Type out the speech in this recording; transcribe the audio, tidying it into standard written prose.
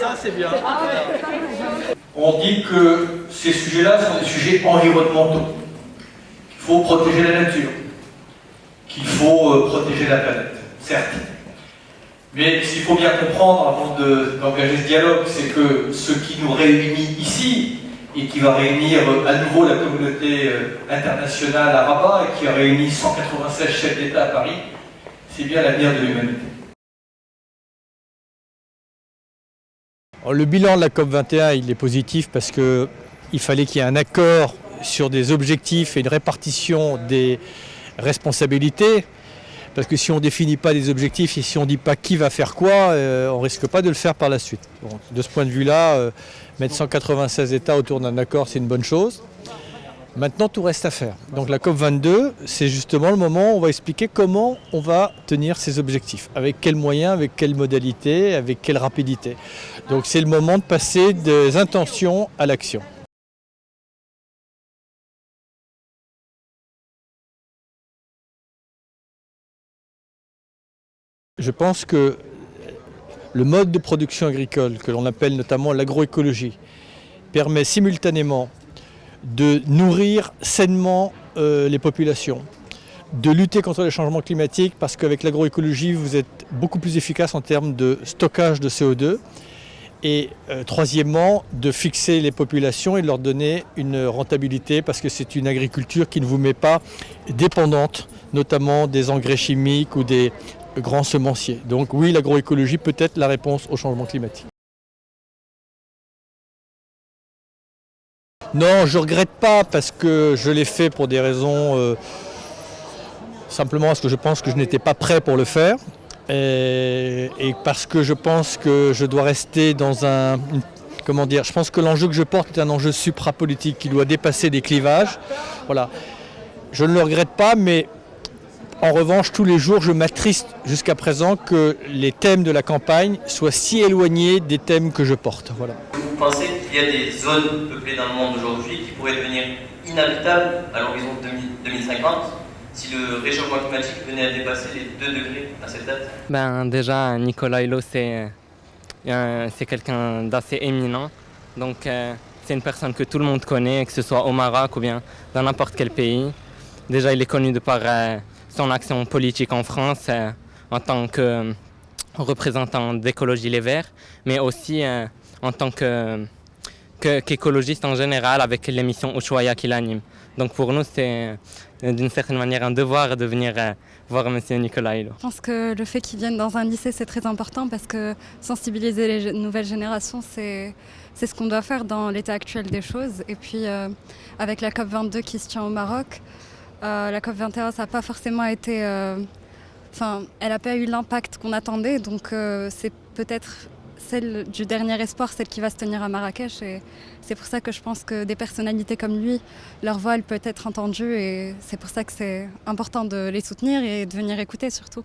Ça, c'est bien. On dit que ces sujets-là sont des sujets environnementaux. Il faut protéger la nature, qu'il faut protéger la planète, certes. Mais s'il faut bien comprendre avant d'engager ce dialogue, c'est que ce qui nous réunit ici, et qui va réunir à nouveau la communauté internationale à Rabat, et qui a réuni 196 chefs d'État à Paris, c'est bien l'avenir de l'humanité. Le bilan de la COP21, il est positif parce qu'il fallait qu'il y ait un accord sur des objectifs et une répartition des responsabilités. Parce que si on ne définit pas des objectifs et si on ne dit pas qui va faire quoi, on ne risque pas de le faire par la suite. Bon, de ce point de vue-là, mettre 196 États autour d'un accord, c'est une bonne chose. Maintenant, tout reste à faire. Donc la COP22, c'est justement le moment où on va expliquer comment on va tenir ces objectifs. Avec quels moyens, avec quelles modalités, avec quelle rapidité. Donc c'est le moment de passer des intentions à l'action. Je pense que le mode de production agricole, que l'on appelle notamment l'agroécologie, permet simultanément de nourrir sainement les populations, de lutter contre les changements climatiques, parce qu'avec l'agroécologie, vous êtes beaucoup plus efficace en termes de stockage de CO2, et troisièmement, de fixer les populations et de leur donner une rentabilité, parce que c'est une agriculture qui ne vous met pas dépendante, notamment des engrais chimiques ou des grands semenciers. Donc oui, l'agroécologie peut être la réponse au changement climatique. Non, je ne regrette pas parce que je l'ai fait pour des raisons simplement parce que je pense que je n'étais pas prêt pour le faire et parce que je pense que je dois rester dans comment dire, je pense que l'enjeu que je porte est un enjeu suprapolitique qui doit dépasser des clivages. Voilà. Je ne le regrette pas, mais en revanche, tous les jours, je m'attriste jusqu'à présent que les thèmes de la campagne soient si éloignés des thèmes que je porte. Voilà. Vous pensez qu'il y a des zones peuplées dans le monde aujourd'hui qui pourraient devenir inhabitables à l'horizon 2050 si le réchauffement climatique venait à dépasser les 2 degrés à cette date? Déjà, Nicolas Hulot, c'est quelqu'un d'assez éminent. Donc, c'est une personne que tout le monde connaît, que ce soit au Maroc ou bien dans n'importe quel pays. Déjà, il est connu de par son action politique en France en tant que représentant d'Écologie Les Verts, mais aussi en tant qu'écologiste en général avec l'émission Ushuaïa qu'il anime. Donc pour nous, c'est d'une certaine manière un devoir de venir voir M. Nicolas Hulot. Je pense que le fait qu'ils viennent dans un lycée, c'est très important parce que sensibiliser les nouvelles générations, c'est ce qu'on doit faire dans l'état actuel des choses. Et puis avec la COP22 qui se tient au Maroc, la COP21, ça n'a pas forcément été... elle n'a pas eu l'impact qu'on attendait, donc c'est peut-être celle du dernier espoir, celle qui va se tenir à Marrakech. Et c'est pour ça que je pense que des personnalités comme lui, leur voix, elle peut être entendue. Et c'est pour ça que c'est important de les soutenir et de venir écouter surtout.